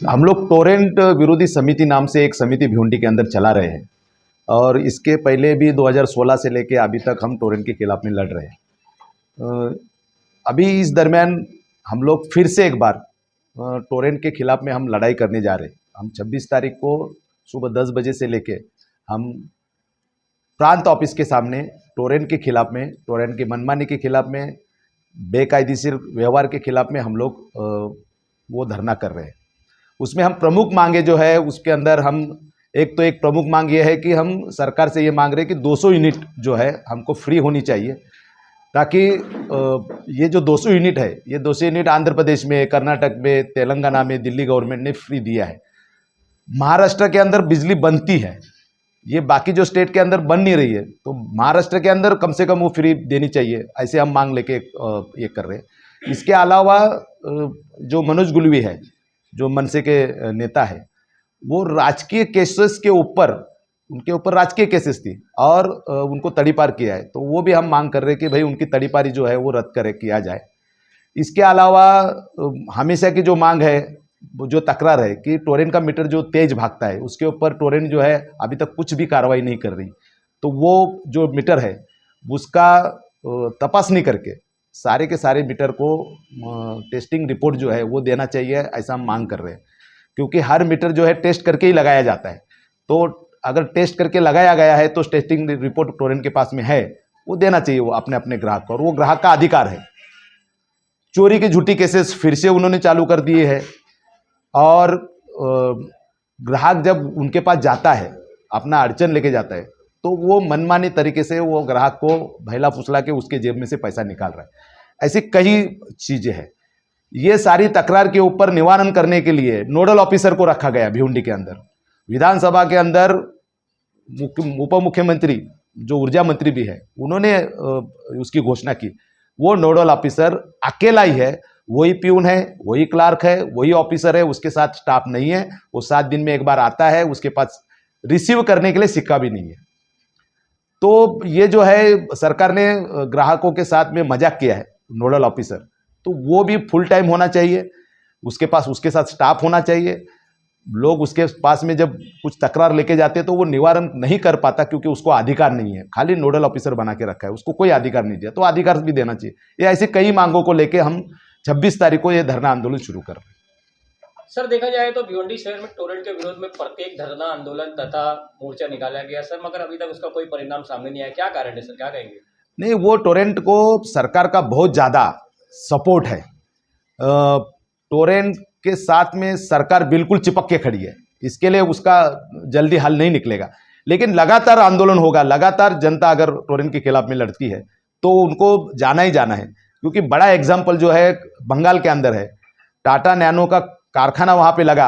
हम लोग टोरेंट विरोधी समिति नाम से एक समिति भिवंडी के अंदर चला रहे हैं और इसके पहले भी 2016 से लेके अभी तक हम टोरेंट के खिलाफ में लड़ रहे हैं। अभी इस दरमियान हम लोग फिर से एक बार टोरेंट के खिलाफ में हम लड़ाई करने जा रहे हैं। हम 26 तारीख को सुबह 10 बजे से लेके हम प्रांत ऑफिस के सामने टोरेंट के खिलाफ में, टोरेंट की मनमानी के खिलाफ में, बेकायदेशीर व्यवहार के खिलाफ में हम लोग वो धरना कर रहे हैं। उसमें हम प्रमुख मांगे जो है उसके अंदर हम एक प्रमुख मांग ये है कि हम सरकार से ये मांग रहे हैं कि 200 यूनिट जो है हमको फ्री होनी चाहिए, ताकि ये जो 200 यूनिट है, ये 200 यूनिट आंध्र प्रदेश में, कर्नाटक में, तेलंगाना में दिल्ली गवर्नमेंट ने फ्री दिया है। महाराष्ट्र के अंदर बिजली बनती है, ये बाकी जो स्टेट के अंदर बन नहीं रही है, तो महाराष्ट्र के अंदर कम से कम वो फ्री देनी चाहिए, ऐसे हम मांग लेके ये कर रहे हैं। इसके अलावा जो मनोज गुलवी है, जो मनसे के नेता है, वो राजकीय केसेस के ऊपर, उनके ऊपर राजकीय केसेस थी और उनको तड़ीपार किया है, तो वो भी हम मांग कर रहे हैं कि भाई उनकी तड़ीपारी जो है वो रद्द किया जाए। इसके अलावा हमेशा की जो मांग है, जो तकरार है कि टोरेंट का मीटर जो तेज भागता है उसके ऊपर टोरेंट जो है अभी तक कुछ भी कार्रवाई नहीं कर रही, तो वो जो मीटर है उसका तपासनी करके सारे के सारे मीटर को टेस्टिंग रिपोर्ट जो है वो देना चाहिए, ऐसा हम मांग कर रहे हैं। क्योंकि हर मीटर जो है टेस्ट करके ही लगाया जाता है, तो अगर टेस्ट करके लगाया गया है तो टेस्टिंग रिपोर्ट टोरेंट के पास में है, वो देना चाहिए वो अपने अपने ग्राहक को, और वो ग्राहक का अधिकार है। चोरी के झूठी केसेस फिर से उन्होंने चालू कर दिए हैं और ग्राहक जब उनके पास जाता है, अपना अड़चन लेके जाता है, तो वो मनमानी तरीके से वो ग्राहक को भैला फुसला के उसके जेब में से पैसा निकाल रहा है। ऐसी कई चीज़ें हैं। ये सारी तकरार के ऊपर निवारण करने के लिए नोडल ऑफिसर को रखा गया भिवंडी के अंदर। विधानसभा के अंदर उप मुख्यमंत्री जो ऊर्जा मंत्री भी है, उन्होंने उसकी घोषणा की। वो नोडल ऑफिसर अकेला ही है, वही प्यून है, वही क्लार्क है, वही ऑफिसर है, उसके साथ स्टाफ नहीं है। वो 7 दिन में एक बार आता है, उसके पास रिसीव करने के लिए सिक्का भी नहीं है। तो ये जो है सरकार ने ग्राहकों के साथ में मजाक किया है नोडल ऑफिसर, तो वो भी फुल टाइम होना चाहिए, उसके पास उसके साथ स्टाफ होना चाहिए। लोग उसके पास में जब कुछ तकरार लेके जाते हैं तो वो निवारण नहीं कर पाता, क्योंकि उसको अधिकार नहीं है, खाली नोडल ऑफिसर बना के रखा है, उसको कोई अधिकार नहीं दिया, तो अधिकार भी देना चाहिए। ये ऐसी कई मांगों को लेके हम 26 तारीख को ये धरना आंदोलन शुरू कर रहे हैं। सर, देखा जाए तो भिवंडी शहर में टोरेंट के विरोध में प्रत्येक धरना आंदोलन तथा मोर्चा निकाला गया सर, मगर अभी तक उसका कोई परिणाम सामने नहीं आया। क्या कारण है सर, क्या कहेंगे? नहीं, वो टोरेंट को सरकार का बहुत ज़्यादा सपोर्ट है। टोरेंट के साथ में सरकार बिल्कुल चिपक के खड़ी है, इसके लिए उसका जल्दी हल नहीं निकलेगा। लेकिन लगातार आंदोलन होगा, लगातार जनता अगर टोरेंट के खिलाफ में लड़ती है तो उनको जाना ही जाना है। क्योंकि बड़ा एग्जाम्पल जो है बंगाल के अंदर है, टाटा नैनो का कारखाना वहाँ पे लगा,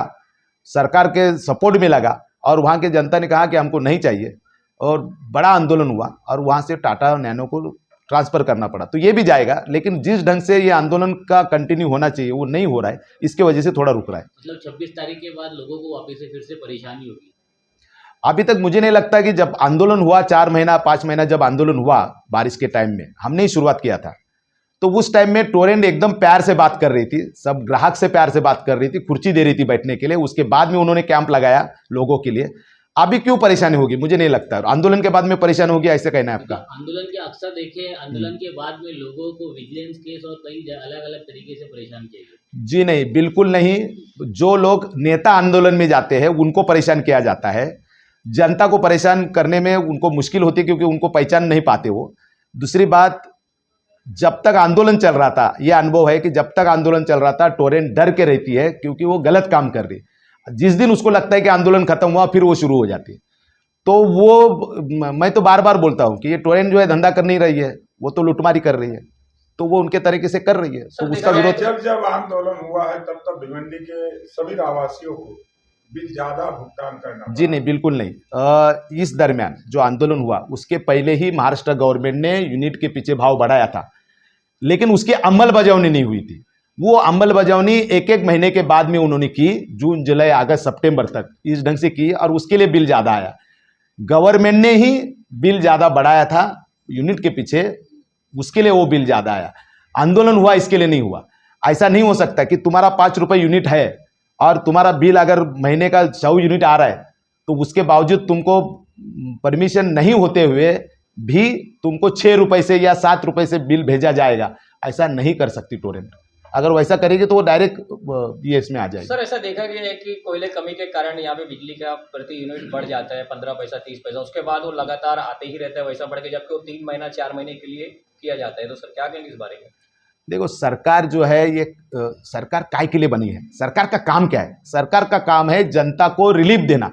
सरकार के सपोर्ट में लगा, और वहाँ के जनता ने कहा कि हमको नहीं चाहिए, और बड़ा आंदोलन हुआ और वहाँ से टाटा नैनो को ट्रांसफ़र करना पड़ा। तो ये भी जाएगा, लेकिन जिस ढंग से ये आंदोलन का कंटिन्यू होना चाहिए वो नहीं हो रहा है, इसके वजह से थोड़ा रुक रहा है। मतलब 26 तारीख के बाद लोगों को वापस से फिर से परेशानी होगी? अभी तक मुझे नहीं लगता कि जब आंदोलन हुआ 4 महीना 5 महीना जब आंदोलन हुआ बारिश के टाइम में, हमने ही शुरुआत किया था, तो उस टाइम में टोरेंट एकदम प्यार से बात कर रही थी, सब ग्राहक से प्यार से बात कर रही थी, कुर्सी दे रही थी बैठने के लिए। उसके बाद में उन्होंने कैंप लगाया लोगों के लिए। अभी क्यों परेशानी होगी, मुझे नहीं लगता। आंदोलन के बाद में परेशान होगी, ऐसे कहना है आपका? आंदोलन के अक्सर देखे, आंदोलन के बाद में लोगों को विजिलेंस केस और कई अलग अलग तरीके से परेशान किया गया। जी नहीं, बिल्कुल नहीं। जो लोग नेता आंदोलन में जाते हैं उनको परेशान किया जाता है, जनता को परेशान करने में उनको मुश्किल होती है, क्योंकि उनको पहचान नहीं पाते वो। दूसरी बात, जब तक आंदोलन चल रहा था, ये अनुभव है कि जब तक आंदोलन चल रहा था टोरेंट डर के रहती है, क्योंकि वो गलत काम कर रही है। जिस दिन उसको लगता है कि आंदोलन खत्म हुआ, फिर वो शुरू हो जाती है। तो वो मैं तो बार बार बोलता हूँ कि ये टोरेंट जो है धंधा कर नहीं रही है, वो तो लूटमारी कर रही है, तो वो उनके तरीके से कर रही है, तो उसका विरोध। जब आंदोलन हुआ है तब तब भिवंडी के सभी आवासियों को बिल ज्यादा भुगतान करना। जी नहीं, बिल्कुल नहीं। इस दरमियान जो आंदोलन हुआ उसके पहले ही महाराष्ट्र गवर्नमेंट ने यूनिट के पीछे भाव बढ़ाया था, लेकिन उसकी अंमलबजावनी नहीं हुई थी। वो अंमलबजावनी एक एक महीने के बाद में उन्होंने की, जून जुलाई अगस्त सितंबर तक इस ढंग से की, और उसके लिए बिल ज़्यादा आया। गवर्नमेंट ने ही बिल ज़्यादा बढ़ाया था यूनिट के पीछे, उसके लिए वो बिल ज़्यादा आया। आंदोलन हुआ इसके लिए नहीं हुआ। ऐसा नहीं हो सकता कि तुम्हारा 5 रुपये यूनिट है और तुम्हारा बिल अगर महीने का 100 यूनिट आ रहा है तो उसके बावजूद तुमको परमिशन नहीं होते हुए भी तुमको 6 रुपए से या 7 रुपए से बिल भेजा जाएगा। ऐसा नहीं कर सकती टोरेंट। अगर वैसा करेगी तो वो डायरेक्ट ये इसमें आ जाएगी। सर ऐसा देखा गया है कि कोयले कमी के कारण यहाँ पे बिजली का प्रति यूनिट बढ़ जाता है 15 पैसा 30 पैसा, उसके बाद वो लगातार आते ही रहता है वैसा बढ़ के, जबकि वो 3 महीना 4 महीने के लिए किया जाता है। तो सर क्या कहेंगे इस बारे में? देखो सरकार जो है ये सरकार काय के लिए बनी है? सरकार का काम क्या है? सरकार का काम है जनता को रिलीफ देना।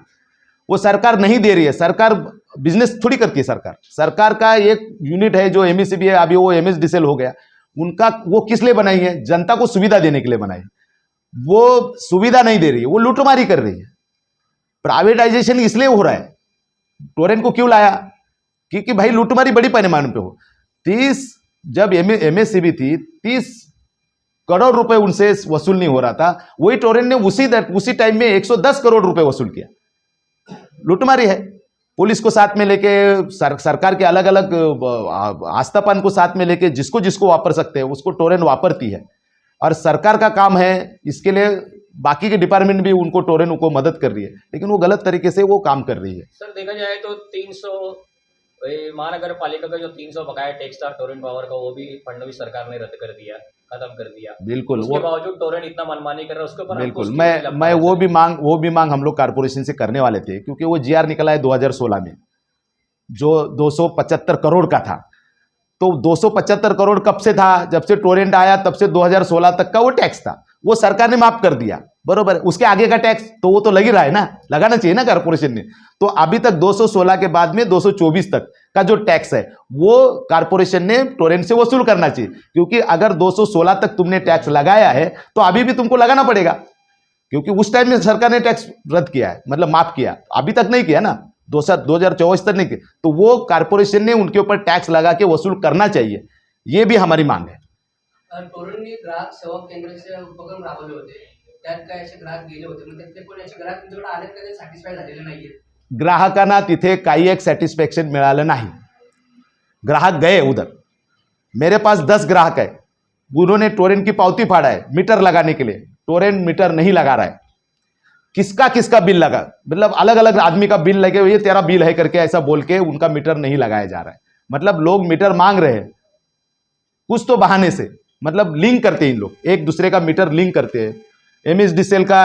वो सरकार नहीं दे रही है। सरकार बिजनेस थोड़ी करती है। सरकार का एक यूनिट है जो एमईसीबी है, अभी वो एमएसडीसीएल हो गया। उनका वो किस लिए बनाई है? जनता को सुविधा देने के लिए बनाई। वो सुविधा नहीं दे रही है, वो लूटमारी कर रही है। प्राइवेटाइजेशन इसलिए हो रहा है। टोरेंट को क्यों लाया? क्योंकि भाई लूटमारी बड़ी पैमाने पे हो। 30 जब एमएससीबी थी 30 करोड़ रुपए उनसे वसूल नहीं हो रहा था, वही टोरेंट ने उसी टाइम में 110 करोड़ रुपए वसूल किया। लूटमारी है। पुलिस को साथ में लेके सरकार के अलग अलग आस्थापन को साथ में लेके जिसको जिसको वापर सकते हैं उसको टोरेंट वापरती है। और सरकार का काम है इसके लिए, बाकी के डिपार्टमेंट भी उनको टोरेंट को मदद कर रही है, लेकिन वो गलत तरीके से वो काम कर रही है। सर देखा जाए तो 300 महानगर पालिका का जो 300 बकाया टैक्स था टोरेंट पावर का, वो भी फडणवीस सरकार ने रद्द कर दिया, खत्म कर दिया। बिल्कुल। उसके बावजूद टोरेंट इतना मनमानी कर रहा है, उसके ऊपर बिल्कुल मैं वो भी मांग हम लोग कारपोरेशन से करने वाले थे, क्योंकि वो जीआर निकला है 2016 में जो 275 करोड़ का था। तो 275 करोड़ कब से था? जब से टोरेंट आया तब से 2016 तक का वो टैक्स था, वो सरकार ने माफ कर दिया। बरोबर। उसके आगे का टैक्स तो वो तो लग ही रहा है ना, लगाना चाहिए ना कारपोरेशन ने। तो अभी तक 216 के बाद में 224 तक का जो टैक्स है वो कारपोरेशन ने टोरेंट से वसूल करना चाहिए, क्योंकि अगर 216 तक तुमने टैक्स लगाया है तो अभी भी तुमको लगाना पड़ेगा, क्योंकि उस टाइम में सरकार ने टैक्स रद्द किया है, मतलब माफ किया। अभी तक नहीं किया ना, 2024 तक नहीं किया, तो वो कारपोरेशन ने उनके ऊपर टैक्स लगा के वसूल करना चाहिए। ये भी हमारी मांग है। टोरेंटने ग्राहक सेवा केंद्राचे उपक्रम राबवले होते, त्यात काय असे ग्राहक गेले होते, मग त्यातले पण असे ग्राहक तुमच्याकडे आले का ते सॅटिस्फाय झालेले नाहीये? ग्राहकांना तिथे काही एक सॅटिस्फॅक्शन मिळालं नाही। ग्राहक गए उधर, मेरे पास 10 ग्राहक है, उन्होंने टोरेंट की पावती फाड़ा है मीटर लगाने के लिए, टोरेंट मीटर नहीं लगा रहा है। किसका बिल लगा, मतलब अलग अलग आदमी का बिल लगे, ये तेरा बिल है करके ऐसा बोल के उनका मीटर नहीं लगाया जा रहा है। मतलब लोग मीटर मांग रहे हैं कुछ तो बहाने से, मतलब लिंक करते हैं इन लोग, एक दूसरे का मीटर लिंक करते हैं। एमएसडीसीएल का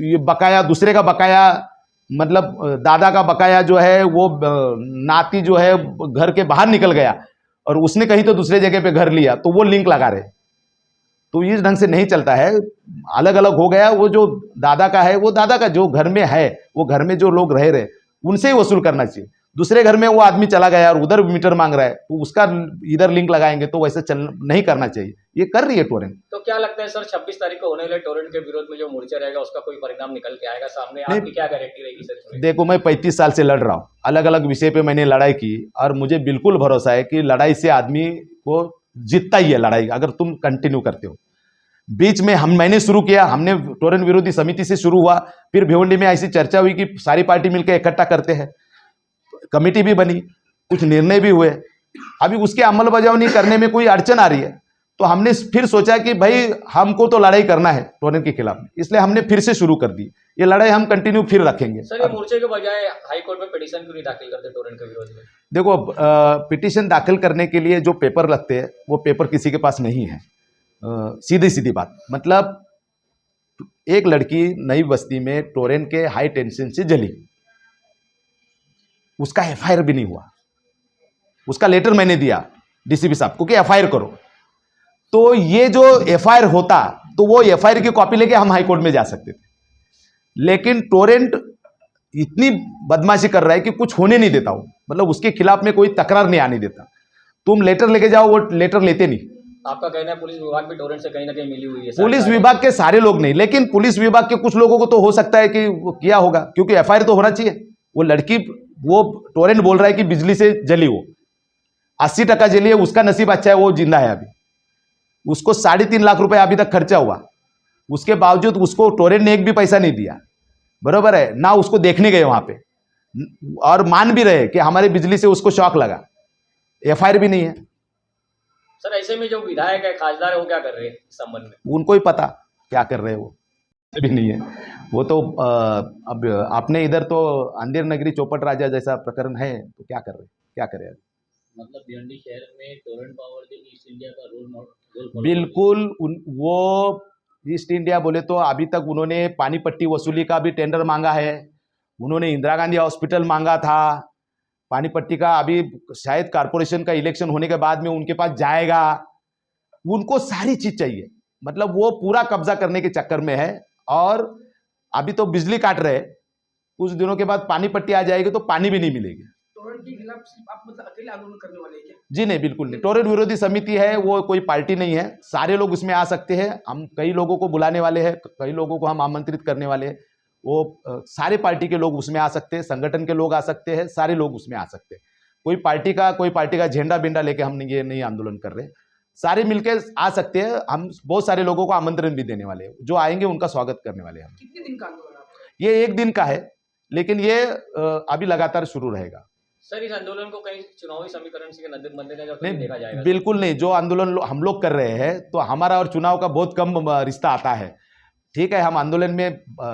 ये बकाया, दूसरे का बकाया, मतलब दादा का बकाया जो है वो नाती जो है घर के बाहर निकल गया और उसने कहीं तो दूसरे जगह पे घर लिया, तो वो लिंक लगा रहे। तो इस ढंग से नहीं चलता है, अलग अलग हो गया। वो जो दादा का है वो दादा का, जो घर में है वो घर में जो लोग रह रहे उनसे ही वसूल करना चाहिए। दूसरे घर में वो आदमी चला गया और उधर मीटर मांग रहा है तो उसका इधर लिंक लगाएंगे, तो वैसे चल नहीं करना चाहिए। ये कर रही है टोरेंट। तो क्या लगता है सर 26 तारीख को होने वाले टोरेंट के विरोध में जो मोर्चा रहेगा उसका कोई परिणाम निकल के आएगा सामने? आपकी क्या गारंटी रहेगी सर इसमें? देखो मैं 35 साल से लड़ रहा हूँ, अलग अलग विषय पे मैंने लड़ाई की और मुझे बिल्कुल भरोसा है कि लड़ाई से आदमी को जीतता ही है लड़ाई, अगर तुम कंटिन्यू करते हो। बीच में मैंने शुरू किया, हमने टोरेंट विरोधी समिति से शुरू हुआ, फिर भिवंडी में ऐसी चर्चा हुई कि सारी पार्टी मिलकर इकट्ठा करते हैं, कमेटी भी बनी, कुछ निर्णय भी हुए। अभी उसके अमलबजावनी करने में कोई अड़चन आ रही है, तो हमने फिर सोचा कि भाई हमको तो लड़ाई करना है टोरेंट के खिलाफ, इसलिए हमने फिर से शुरू कर दी। ये लड़ाई हम कंटिन्यू फिर रखेंगे। सर ये मोर्चे के बजाय हाई कोर्ट में पिटीशन क्यों नहीं दाखिल करते टोरेंट के विरोध में? देखो पिटीशन दाखिल करने के लिए जो पेपर लगते हैं वो पेपर किसी के पास नहीं है। सीधी बात, मतलब एक लड़की नई बस्ती में टोरेंट के हाई टेंशन से जली, उसका एफआईआर भी नहीं हुआ। उसका लेटर मैंने दिया डीसीपी साहब को कि एफआईआर करो, तो ये जो एफआईआर होता तो वो एफआईआर की कॉपी लेके हम हाई कोर्ट में जा सकते थे, लेकिन टोरेंट इतनी बदमाशी कर रहा है कि कुछ होने नहीं देता वो, मतलब उसके खिलाफ में कोई तकरार नहीं आने देता। तुम लेटर लेके जाओ, वो लेटर लेते नहीं। आपका कहना है पुलिस विभाग भी टोरेंट से कहीं ना कहीं मिली हुई है? पुलिस विभाग के सारे लोग नहीं, लेकिन पुलिस विभाग के कुछ लोगों को तो हो सकता है कि वो किया होगा, क्योंकि एफआईआर तो होना चाहिए। वो लड़की, वो टोरेंट बोल रहा है कि बिजली से जली, वो 80% जली है, उसका नसीब अच्छा है, वो जिंदा है अभी। उसको 3.5 लाख रुपए अभी तक खर्चा हुआ, उसके बावजूद उसको टोरेंट ने एक भी पैसा नहीं दिया। बरोबर है ना? उसको देखने गए वहां पे और मान भी रहे कि हमारे बिजली से उसको शॉक लगा, एफआईआर भी नहीं है। सर ऐसे में जो विधायक है, खासदार है, वो क्या कर रहे हैं इस संबंध में? उनको ही पता क्या कर रहे हैं वो। भी नहीं है वो तो अब आपने इधर तो अंधेर नगरी चौपट राजा जैसा प्रकरण है तो क्या कर रहे क्या करें अब? मतलब भिवंडी शहर में टोरेंट पावर के ईस्ट इंडिया का रोल follow बिल्कुल वो ईस्ट इंडिया बोले तो अभी तक उन्होंने पानी पट्टी वसूली का भी टेंडर मांगा है, उन्होंने इंदिरा गांधी हॉस्पिटल मांगा था, पानी पट्टी का अभी शायद कारपोरेशन का इलेक्शन होने के बाद में उनके पास जाएगा, उनको सारी चीज चाहिए, मतलब वो पूरा कब्जा करने के चक्कर में है। और अभी तो बिजली काट रहे, कुछ दिनों के बाद पानी पट्टी आ जाएगी तो पानी भी नहीं मिलेगी। टोरेंट के खिलाफ सिर्फ आप मतलब अकेले आंदोलन करने वाले हैं क्या? जी नहीं, बिल्कुल नहीं। टोरेंट विरोधी समिति है, वो कोई पार्टी नहीं है, सारे लोग उसमें आ सकते हैं। हम कई लोगों को बुलाने वाले हैं, कई लोगों को हम आमंत्रित करने वाले हैं। वो सारे पार्टी के लोग उसमें आ सकते हैं, संगठन के लोग आ सकते हैं, सारे लोग उसमें आ सकते हैं। कोई पार्टी का झंडा बिंडा लेके हम ये नहीं आंदोलन कर रहे, सारे मिलकर आ सकते हैं। हम बहुत सारे लोगों को आमंत्रण भी देने वाले हैं, जो आएंगे उनका स्वागत करने वाले हैं हम। कितने दिन का आंदोलन है आपका? ये 1 दिन का है, लेकिन ये अभी लगातार शुरू रहेगा। सर इस आंदोलन को कहीं चुनावी समीकरण से मद्देनजर तो नहीं, देखा जाएगा? बिल्कुल नहीं। जो आंदोलन हम लोग कर रहे हैं तो हमारा और चुनाव का बहुत कम रिश्ता आता है। ठीक है, हम आंदोलन में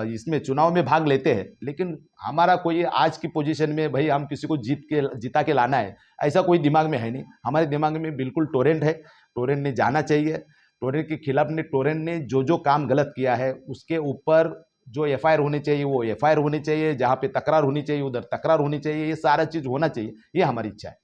इसमें चुनाव में भाग लेते हैं, लेकिन हमारा कोई आज की पोजीशन में भाई हम किसी को जिता के लाना है, ऐसा कोई दिमाग में है नहीं। हमारे दिमाग में बिल्कुल टोरेंट है, टोरेंट ने जाना चाहिए। टोरेंट के खिलाफ टोरेंट ने जो काम गलत किया है उसके ऊपर जो एफआईआर होनी चाहिए वो एफआईआर होनी चाहिए, जहाँ पे तकरार होनी चाहिए उधर तकरार होनी चाहिए, ये सारा चीज़ होना चाहिए, ये हमारी इच्छा है।